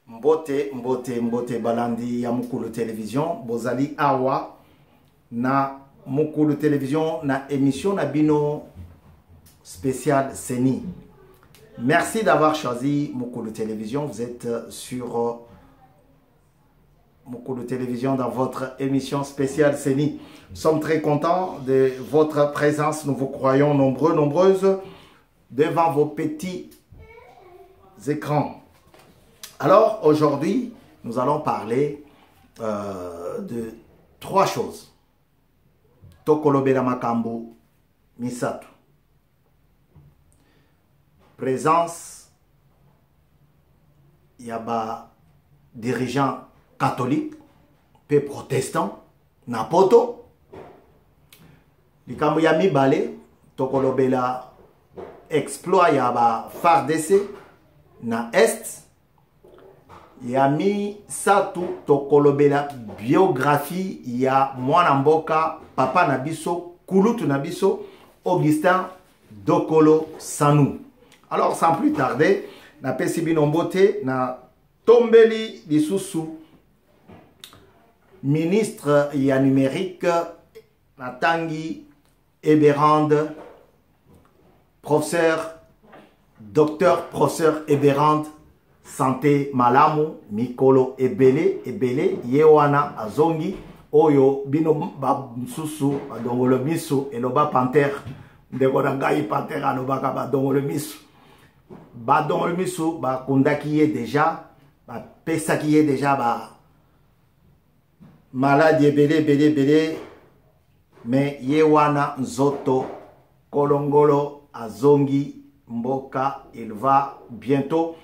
Mbote balandi ya Mukulu Télévision. Bozali awa na Mukulu Télévision na émission na bino spéciale Seni. Merci d'avoir choisi Mukulu Télévision. Vous êtes sur Mukulu Télévision dans votre émission spéciale Seni. Nous sommes très contents de votre présence. Nous vous croyons nombreuses devant vos petits écrans. Alors aujourd'hui, nous allons parler de 3 choses. Tokolobela makambo misatu. Présence yaba dirigeants catholiques et protestants na poto. Likambo ya mibale tokolobela exploit yaba FARDC na est. Yami satu tokolobela biographie ya mwana mboka papa nabiso kulutu nabiso Augustin Dokolo Sanou. Alors sans plus tarder, na pesi binombote na tombeli lisusu ministre ya numérique na tangi Eberand docteur professeur Eberand santé malamu mikolo ebele yewana azongi oyo bino bamsusu badongolo misu eloba panthère ndeko na ngai panthère alobaka badongolo misu bakundaki ye déjà bapesaki ye déjà ba maladie ebele mais yewana nzoto kolongolo azongi mboka. Il va bientôt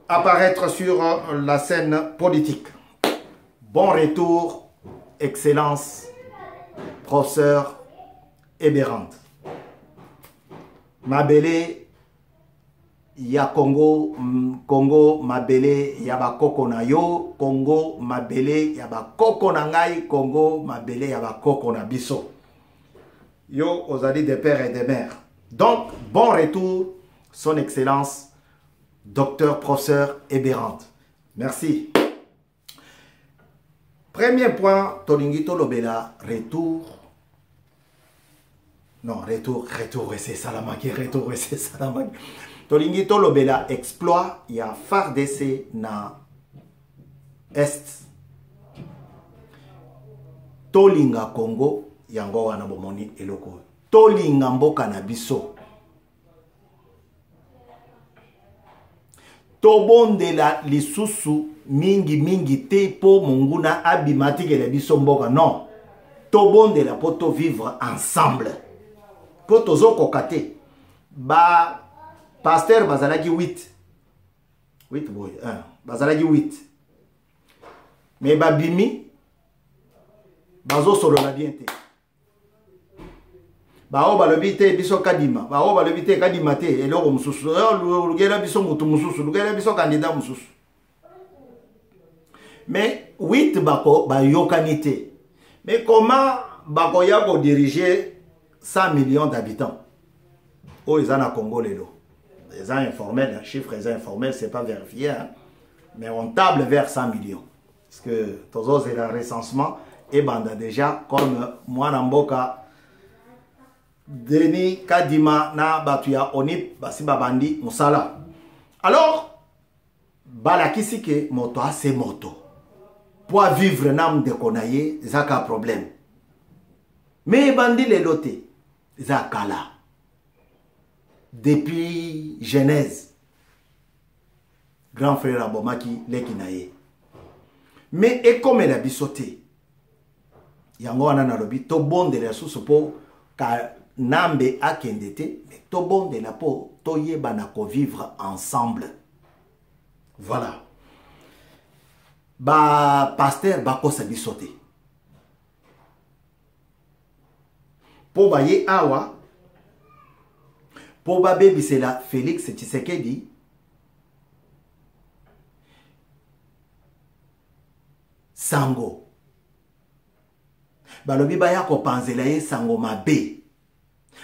apparaître sur la scène politique. Bon retour, Excellence, professeur Eberand. Mabele, ya Congo, mabele, ya ba koko na yo, Congo, mabele, ya ba koko na ngai, Congo, mabele, ya ba koko na biso. Yo, ozali des pères et des mères. Donc, bon retour, son Excellence, Docteur Professeur Eberand. Merci. Premier point, Tolingito Lobela, retour. Non, retour, c'est Salamaki, retour, c'est Salamaki. Tolingito Lobela, exploit, il y a FARDC na Est. Tolinga Congo, yango wana bomoni eloko. Tolinga mboka na biso. Tobondela lisusu mingi te po monguna abimati ke biso mboka. Non. Tobondela po to vivre ensemble. Po tozo kokate. Ba pasteur bazalaki 8 boy, bazalaki 8. Mais ba bimi bazo solo na bien te. Bao balobi te biso kadima, bao balobi te kadima te eloko mususu, lugela biso mutu mususu, lugela biso candidat mususu. Mais 8 bako ba yokanite. Mais comment bako yako diriger 100 millions d'habitants? Oh, ils en a Congo lelo. Les gens informels, les chiffres les informels, c'est pas vérifié, hein? Mais on table vers 100 millions. Parce que tous c'est le recensement et banda déjà comme moi Namboka Denis Kadima na batuya onip basi babandi musala. Alors balakisi ke moto c'est moto. Pour vivre nam de konaye zaka problème. Mais bandi les loté zakala. Depuis Genèse. Grand frère Abomaki lekinaye. Mais et comme elle a bisoté. Yango anana lobi to bonde la sous po ka nambe akendete, mais to bon de la peau, to yebana ko vivre ensemble. Voilà. Ba pasteur bako sabi sauté. Po baye awa, po ba baby c'est la Félix Tshisekedi. Sango. Balobi baya ko panzela ye sango mabe.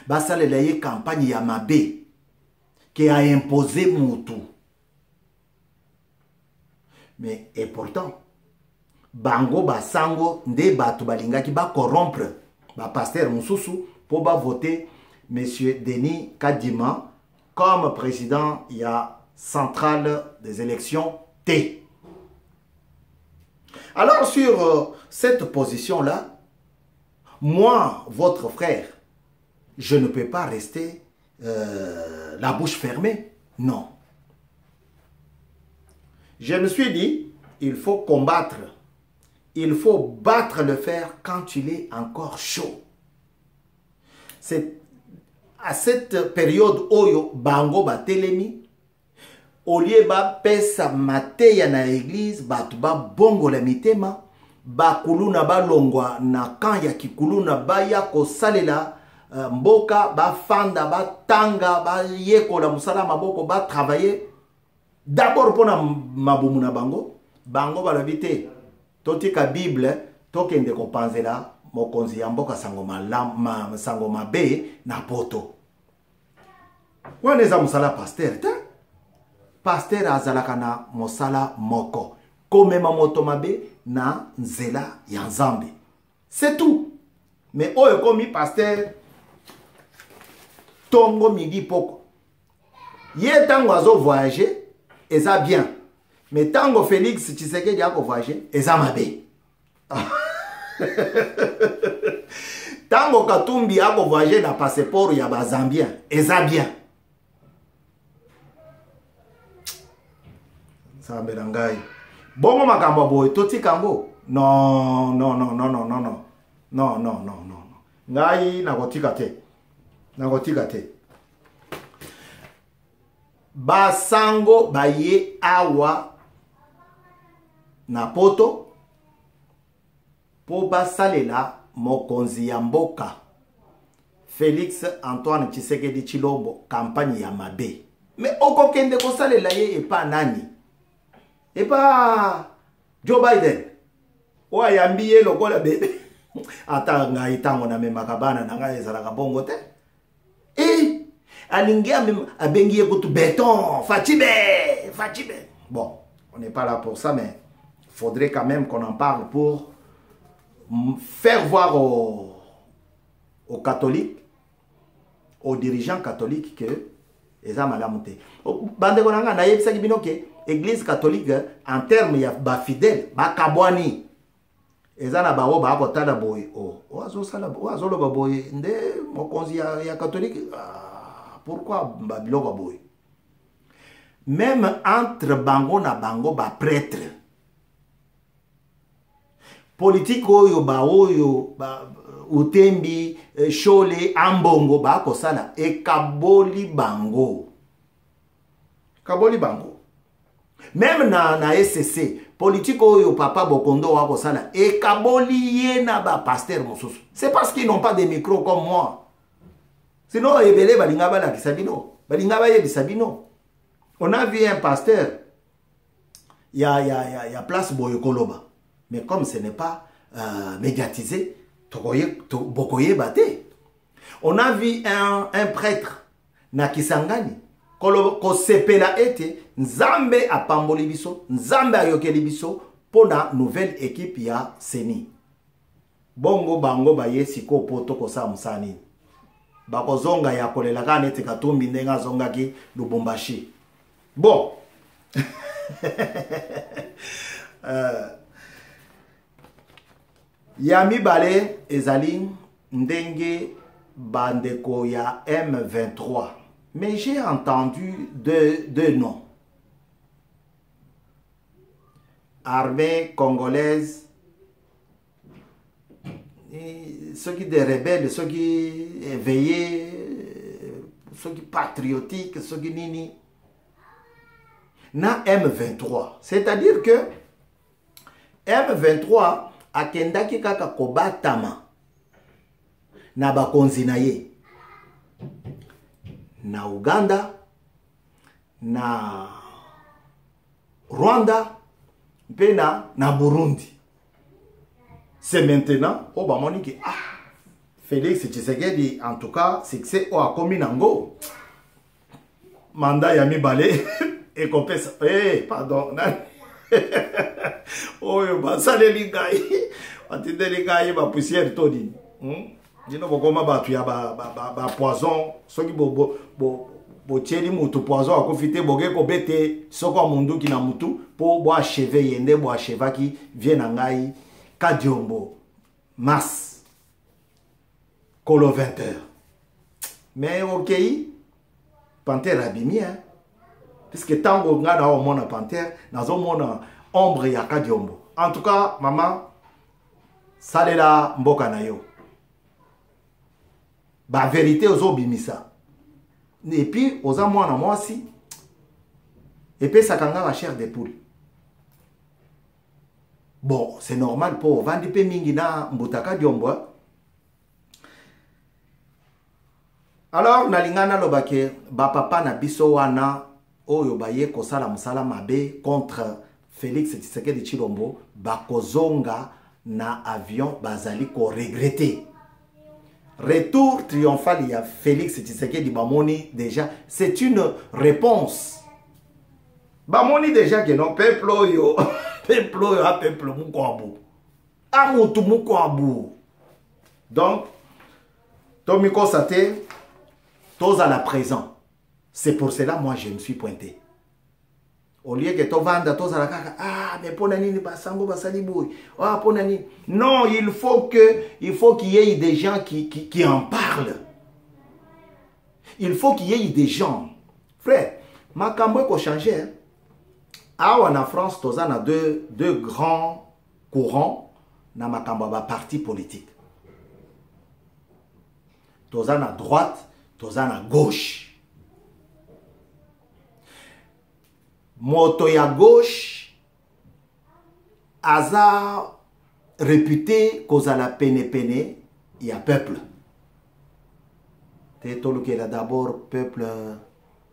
Basalela ye campagne ya mabe qui a imposé Moutou. Mais et pourtant, bango basango nde batu balingaki ba corrompre ba pasteur Moussousou pour ba voter monsieur Denis Kadima comme président il y a centrale des élections T. Alors sur cette position là, moi votre frère, je ne peux pas rester la bouche fermée. Non. Je me suis dit, il faut combattre. Il faut battre le fer quand il est encore chaud. C'est à cette période où bango batelemi, au lieu ba pesa mateya na église, batu ba bongo la mitema, ba kuluna ba longwa na kan ya kikuluna ba ya ko salela mboka ba fanda ba tanga ba yekola musala maboko ba travailler d'abord pour na mabumu na bango ba lobite totika Bible tokende ko panzela mokonzi ya mboka sango malama sango mabe na poto waneza musala pasteur ta pasteur azalaka na mosala moko komema moto mabe na nzela ya nzambe, c'est tout. Mais oyo komi pasteur tongo midi poko ye tango azo voyager eza bien, mais tango Félix Tshisekedi ako voyager eza mabe. Tango Katumbi ako voyager na passeport ya ba Zambien eza bien. Sambela ngai bongo makambo boy toti kango non non non non non non non non non non non ngai nakotika te basango baye awa na poto po basalela mokonzi ya mboka Félix Antoine Tshisekedi Tshilombo campagne ya mabe, mais okokende kosalela ye epa nani? Epa Joe Biden o ayambi ye lokola bebe ata ngai tango na memaka bana na ngai ezalaka bongo te alingi abengi ye kutu béton Fachibe. Bon, on n'est pas là pour ça, mais faudrait quand même qu'on en parle pour faire voir aux catholiques, aux dirigeants catholiques que eza malamu te. Bande konanga na yebisaki bino ke Église catholique en termes ya ba fidèle ba kabwani eza na bawo ba kotala boy oazo sala oazo lo ba boy nde mokonzi ya catholique pourquoi ba biloko boy. Même entre bango na bango ba prêtre politique oyo ba utembi shole ambongo ba kosala e kaboli bango même na SCC politique oyo papa Bokondo wa kosala e kaboli ye na ba pasteur mosusu. C'est parce qu'ils n'ont pas de micro comme moi, sinon ebele balinga bala kisabino balinga ba yebisa bino. On a vu un pasteur il y a place Boyokoloba, mais comme ce n'est pas médiatisé, Bokoye Bate. On a vu un prêtre na Kisangani ko sepela ete Nzambe a pamboli biso, Nzambe a yokeli biso pona nouvelle équipe ya Seni. Bongo bango baye siko poto ko sa musani. Bako zonga ya kolela kana ete Katumbi ndenga zonga ki Lubumbashi. Bon. Yami bale ezali ndenge bandeko ya M23. Mais j'ai entendu deux noms. Armée congolaise, ceux qui des rebelles, ceux qui éveillés, ceux qui patriotiques, ceux qui nini. Na M23. C'est-à-dire que M23 akendaki kaka kobatama na bakonzi na ye. Na Uganda, na Rwanda, na Burundi. C'est maintenant, au bamoni qui Félix Tshisekedi, en tout cas, succès au akomi nango. Mandat yami balé et compé. Pardon. oyo basaleli ngai batindeli ngai bapoussière to nini dino bokoma bato ya bapoison soki botieli mutu poison akufi te boke kobete soko munduki na mutu mpo boacheve ye nde boachevaki vie na ngai Kadiombo mars kolo 20h mais okei panthère abimi puisque ntango nga naomona panthère nazomona ombre ya Kadiombo. En tout cas maman salela mboka na yo ba vérité ozobimisa et puis oza mwana mwasi epesaka nga ba chair de poule. Bon, c'est normal pour vandi pe mingi na mbuta Kadiombo. Alors nalingana lobake ba papa na biso wana oyo baye kosala musala mabe contre Félix Tshisekedi Tshilombo bakozonga na avion bazali ko regretter. Retour triomphal, il y a Félix Tshisekedi Bamoni déjà. C'est une réponse. Bamoni déjà que non, peuple yo, peuple yo, peuple mukwabu. Amutu mukwabu. Donc, Tomiko Sate, tous à la présent. C'est pour cela, moi, je me suis pointé. Au lieu que tu vendes tous à la caca, ah, mais pour nani basango basaliboui, ah, pour nani. Non, il faut qu'il y ait des gens qui en parlent. Il faut qu'il y ait des gens. Frère, ma cambo ko changer. Ah, en France, tous a deux grands courants dans ma cambo parti politique. Tous a droite, tous a gauche. Moto ya gauche aza réputé cause à la pene il y a peuple. Tout le d'abord peuple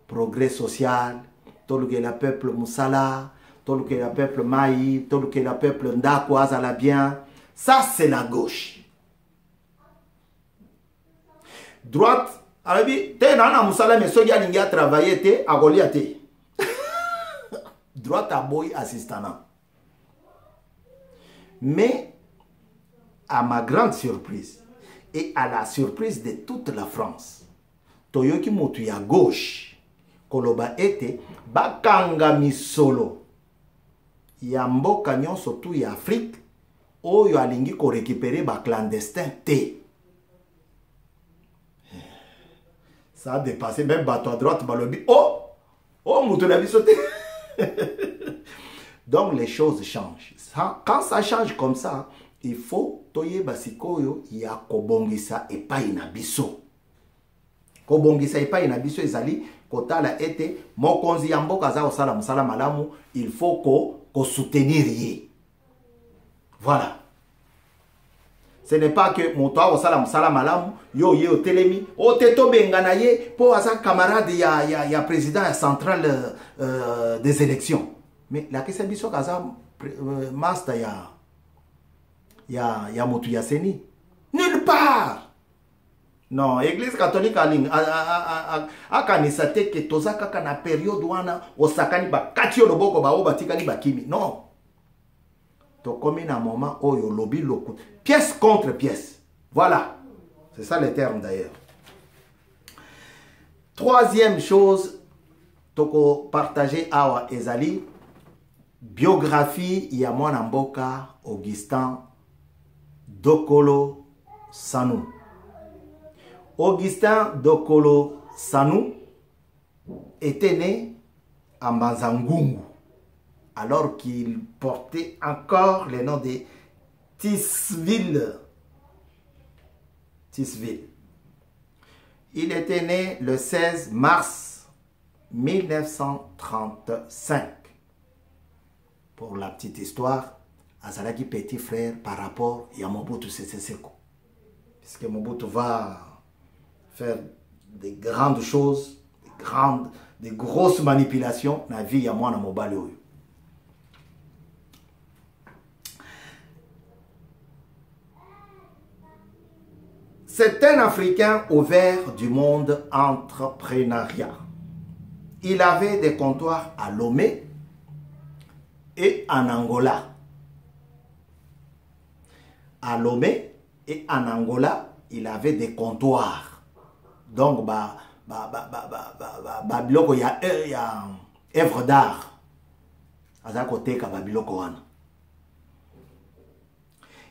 progrès social, tout le peuple musala, tout le peuple maï, tout le peuple ndako azala bien. Ça c'est la gauche. Droite, arabi te na musala mais soki alingi a travailler te akolia te. Droite à boy assistant. Mais, à ma grande surprise, et à la surprise de toute la France, Toyoki Motu à gauche, Koloba ete, Bakanga Misolo, Yambo Canyon surtout y Afrique, Oyo alingi ko récupérer ba clandestin T. Ça a dépassé même bateau à droite, balobi. Oh, Motu la bisoté. Donc les choses changent. Quand ça change comme ça, il faut toye basikoyo ya kobongisa epai na biso. Kobongisa epai na biso ezali kotala ete mokonzi ya mboka za osala musala malamu, il faut ko soutenir ye. Voilà. Ce n'est pas que moto a osala musala malamu yo ye otelemi o teto bengana ye po asa camarade ya président central des élections. Mais la question biso kaza master ya motu ya seni nulle part. Non, église catholique a kanisa te ke toza kaka na période wana osakani ba katio loboko ba obatikani ba kimi. Non. To comme na moment oyo lobi loku pièce contre pièce. Voilà. C'est ça le terme d'ailleurs. Troisième chose, toko partager awa ezali biographie ya mwana mboka Augustin Dokolo Sanou. Augustin Dokolo Sanou était né à Mbanzangungu alors qu'il portait encore le nom de Tisville. Il était né le 16 mars 1935. Pour la petite histoire, Azalaki petit frère par rapport à Mobutu Sese Seko. Puisque Mobutu va faire des grandes choses, des grosses manipulations dans la vie à moi dans Mobali. C'est un Africain ouvert du monde entrepreneuriat. Il avait des comptoirs à Lomé, et en Angola. À Lomé et en Angola, il avait des comptoirs. Donc, il y a œuvre d'art. À côté de Babiloko.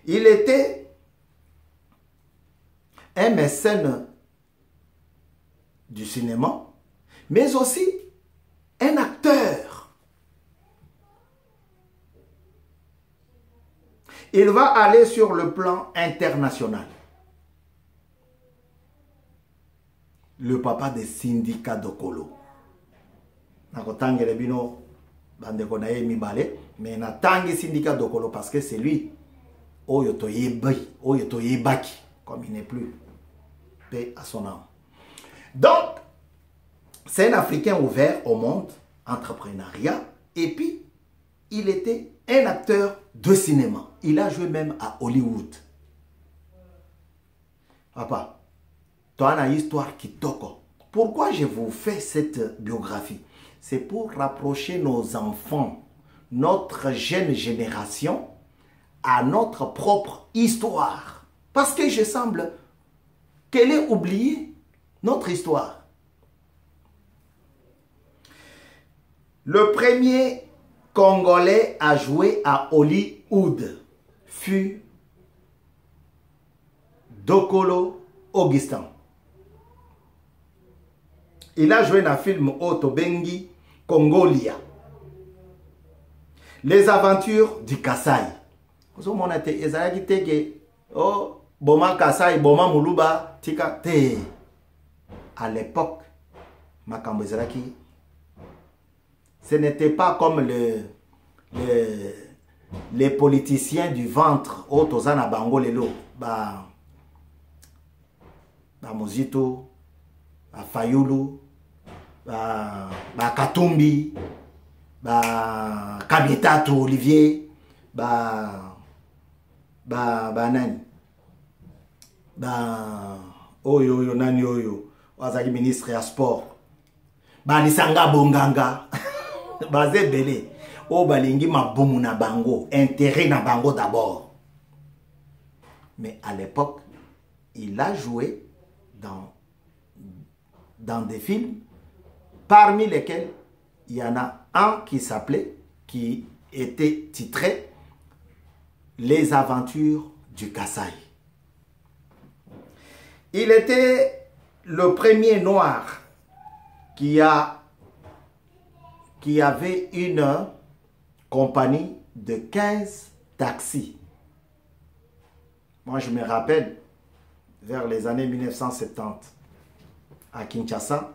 Il était un mécène du cinéma, mais aussi un acteur. Il va aller sur le plan international. Le papa des syndicats de Kolo. Mais natangi syndicat de Kolo parce que c'est lui. Oyoto Yebaki, comme il n'est plus. Paix à son âme. Donc, c'est un Africain ouvert au monde, entrepreneuriat, et puis il était un acteur de cinéma. Il a joué même à Hollywood. Papa, tu as une histoire qui toque. Pourquoi je vous fais cette biographie? C'est pour rapprocher nos enfants, notre jeune génération, à notre propre histoire. Parce que je semble qu'elle ait oublié notre histoire. Le premier Congolais à jouer à Hollywood fut Dokolo Augustin. Il a joué dans le film Otobengi Congolia. Les aventures du Kassai. Vous avez oh, Boma Kassai, Boma Muluba, Tika Te. À l'époque, Makambezeraki, ce n'était pas comme les politiciens du ventre, Otozana Bangolelo, Mozito, Fayulu, Katumbi, Kabitato Olivier, nani, oyo nani oyo, wazaki ministre ya sport, Lisanga Bonganga, Bazé Belé, o balingi mabumu na bango, intérêt na bango d'abord. Mais à l'époque, il a joué dans des films, parmi lesquels il y en a un qui était titré Les aventures du Kassai. Il était le premier noir qui avait une compagnie de 15 taxis. Moi, je me rappelle, vers les années 1970, à Kinshasa,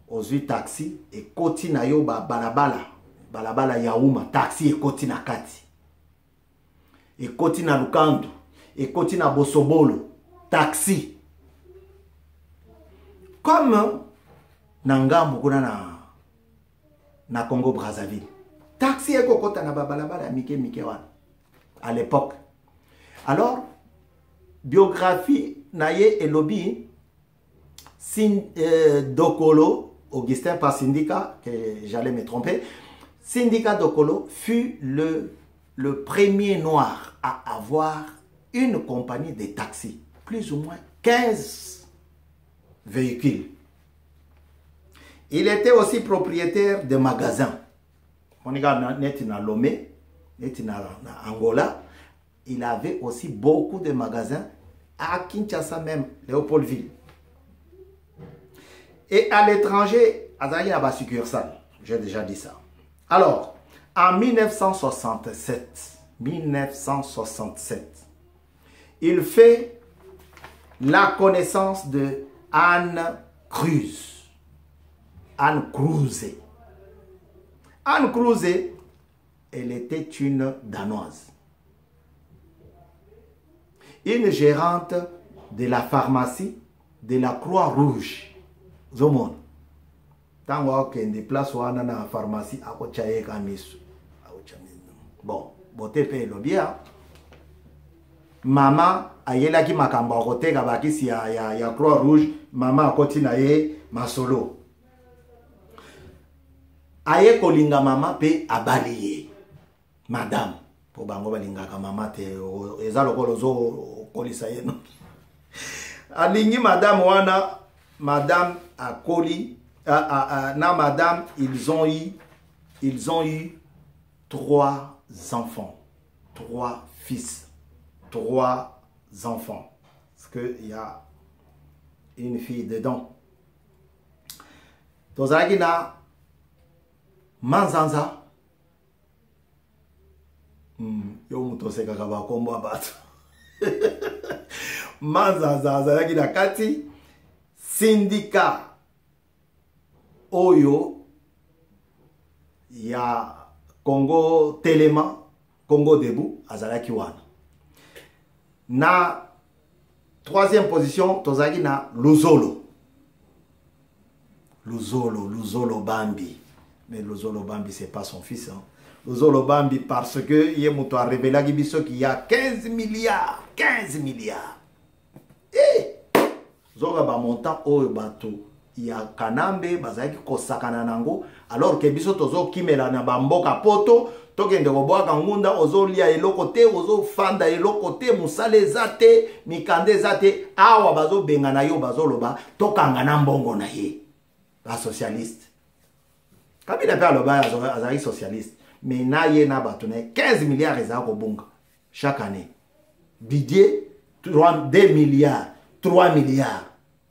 aux 8 taxis, et Koti na yo balabala yaouma, taxi et Koti na kati. Et Koti na Lukandu, et Koti na Bosobolo, taxi. Comme Nanga Mukuna na Congo Brazzaville. Taxi et Kokota na balabala Mike wan. À l'époque. Alors, biographie Naye et Lobby, Dokolo Augustin, par syndicat, que j'allais me tromper, syndicat Dokolo fut le premier noir à avoir une compagnie de taxis, plus ou moins 15 véhicules. Il était aussi propriétaire de magasins. On est à Lomé, à Angola. Il avait aussi beaucoup de magasins à Kinshasa même, Léopoldville. Et à l'étranger, à la succursale. J'ai déjà dit ça. Alors, en 1967, il fait la connaissance de Anne Cruz. Anne Kruse. Anne Kruse, elle était une Danoise. Une gérante de la pharmacie de la Croix-Rouge. Zomon. Tant qu'il y a des places où on a la pharmacie, à Kochaye Kamisu. Bon, beauté paye le bien. Maman, ayela ki makamba kote kabaki si ya Croix-Rouge, maman akoti na ye masolo. Aye kolinga mama pe abaliye. madame po bango balingaka mama te eza lokolo zo kolisa yeno alingi madame wana madame akoli na madame ils ont eu 3 enfants, 3 fils, 3 enfants parce que il y a une fille dedans. Tozalaki na manzanza yo muto sekaka bakombo bato manzanza azalaki na kati syndicat oyo ya Congo Telema Congo Debout azalaki wana na 3e position tozalaki na Luzolo Bambi. Mais Luzolo Bambi, c'est pas son fils. Hein. Luzolo Bambi, parce que Yemuto a révélé qu'il y a 15 milliards. 15 milliards. Eh! Zoga ba montant oyo bato. Il y a Kanambe, bazaki kosakana nango. Alors que biso tozo kimela na bamboka poto. Tokende koboa kangunda ozo lia eloko te, ozo fanda eloko te, musale zate, mikande zate. Awa bazo bengana yo bazo loba. Tokanga na mbongo na ye. La socialiste. Kabila pe aloba azali socialiste. Mais na ye na batone 15 milliards ezako bunga chaque année. Budget 2 milliards, 3 milliards.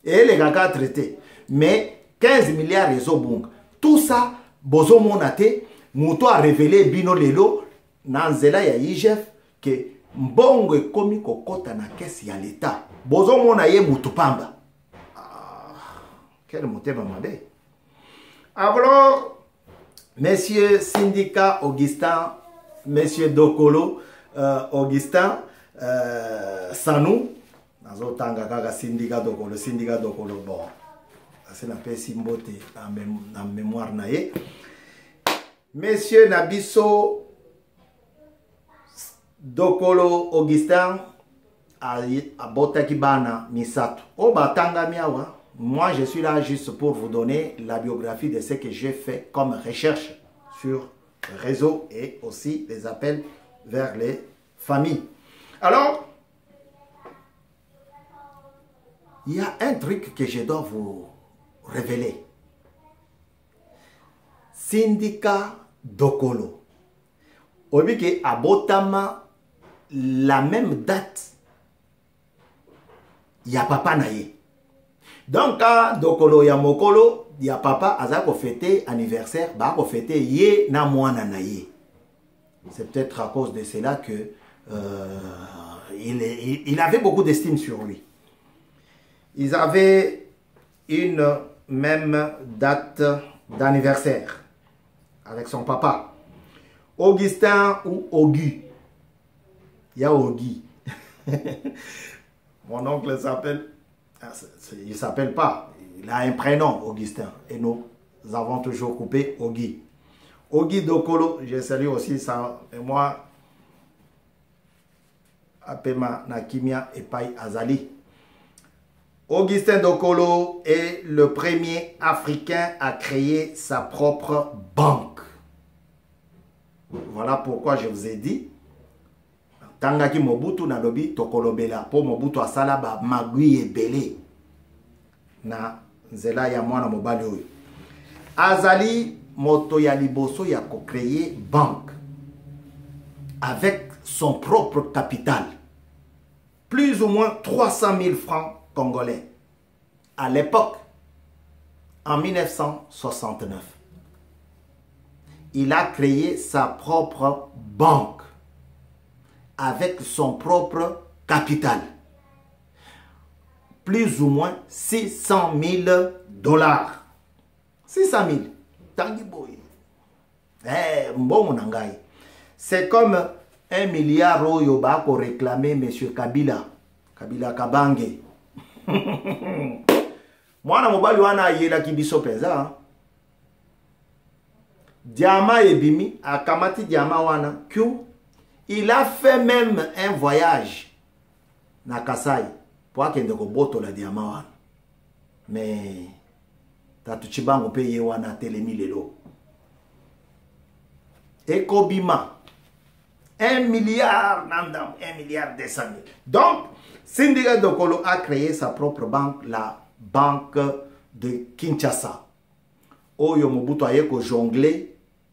Et les gars traités. Mais 15 milliards ezo bunga. Tout ça bozo monate muto a révélé bino lelo na nzela ya IGF que mbongo ekomi kokota na caisse ya l'état. Bozo mona ye mutu pamba. Quel motema mabe. Alors, Monsieur Syndicat Augustin, Monsieur Dokolo Augustin Sanou, nazo tanga kaka Syndicat Dokolo, bon, c'est la paix simbote en mémoire nae. Monsieur Nabiso Dokolo Augustin a botaki bana misato. O batanga miawa. Moi, je suis là juste pour vous donner la biographie de ce que j'ai fait comme recherche sur le réseau et aussi les appels vers les familles. Alors, il y a un truc que je dois vous révéler. Syndicat Dokolo. Obike abotama la même date. Il y a papa naye. Donc, quand Dokolo ya mokolo, ya papa azako fêter anniversaire, ba ko fêter ye na mwana na ye. C'est peut-être à cause de cela que il avait beaucoup d'estime sur lui. Ils avaient une même date d'anniversaire avec son papa. Augustin ou Augu. Il y a Augi. Mon oncle s'appelle... Il ne s'appelle pas, il a un prénom, Augustin. Et nous avons toujours coupé Augi. Augi Dokolo, je salue aussi ça. Et moi, Apema Nakimia et Pai Azali. Augustin Dokolo est le premier Africain à créer sa propre banque. Voilà pourquoi je vous ai dit. Tangaki Mobutu na lobi tokolobela po Mobutu asala ba magui ebele na nzela ya mwana mobali oyo. Azali moto ya liboso ya ko créer banque avec son propre capital. Plus ou moins 300 000 francs congolais. À l'époque, en 1969, il a créé sa propre banque avec son propre capital. Plus ou moins 600 000 dollars. 600 000. Tangi boy. Bon nangai. C'est comme 1 milliard oyo ba ko réclamer monsieur Kabila. Kabila Kabange. Mwana mobali wana yela kibiso peza. Diama ebimi akamati diama wana Q. Il a fait même un voyage na Kasai pour akende ko boto la diama wana. Mais tatu chibango pe ye wana telemi lelo. Ekobima 1 milliard, 1 milliard 200 000. Donc, Sindika Dokolo a créé sa propre banque, la banque de Kinshasa. Oyo Mobutu aye ko jongle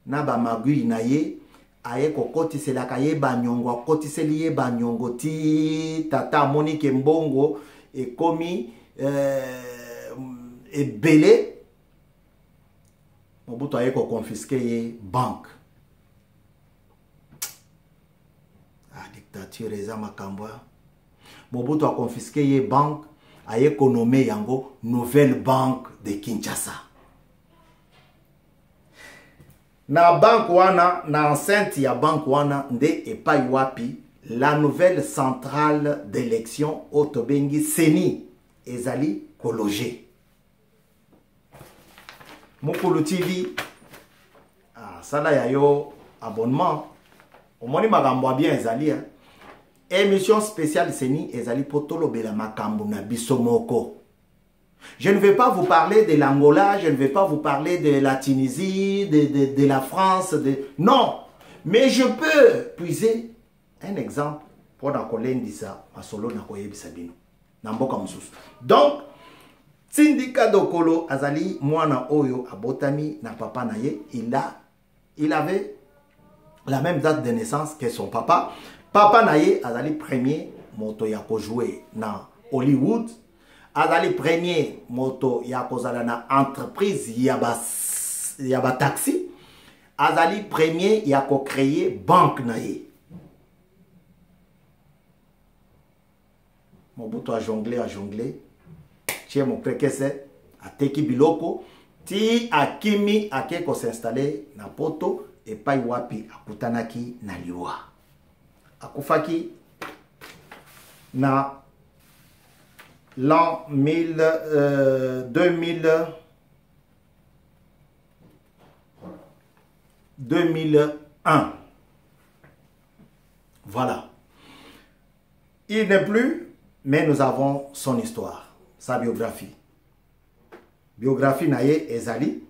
na ba magui na ye aye ko kotisela kaye banyongo kotiseli ye banyongo ti tata Monique Mbongo e komi e belé Mobutu aye ko confisquer ye banque. La dictature eza makambwa. Mobutu a confisqué ye banque aye ko nommé yango Nouvelle Banque de Kinshasa. Na banque wana na enceinte ya banque wana nde epai wapi la nouvelle centrale d'élection otobengi Seni ezali kologe. Mukulu TV sala ya yo abonnement omoni makambo bien ezali émission spéciale Seni ezali potolo bela makambo na bisomoko. Je ne vais pas vous parler de l'Angola, je ne vais pas vous parler de la Tunisie, de la France, non. Mais je peux puiser un exemple pour la kolendisa masolo na koyebisa bino na mboka mususu. Donc Sindika Dokolo azali mwana oyo abotami na papa na ye, il avait la même date de naissance que son papa. Papa na ye azali premier moto ya ko jouer na Hollywood. Azali premier moto ya kozala na entreprise ya ba taxi. Azali premier ya ko créer banque na ye. Mobutu a jonglé. Tie mon prekese a teki biloko. Ti akimi ake ko s'installer na poto et pai wapi akutanaki na liwa. Akufaki na l'an 2001. Voilà. Il n'est plus, mais nous avons son histoire, sa biographie. Biographie naye ezali.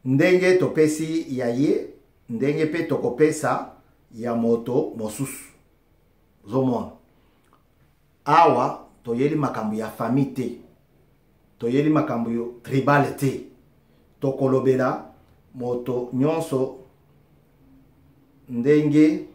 Ndenge topesi yaye, ndenge pe tokopesa ya moto mosusu. Zomon. Awa toyeli makambu ya famille te. Toyeli makambu yo tribal te. Tokolobela moto nyonso ndenge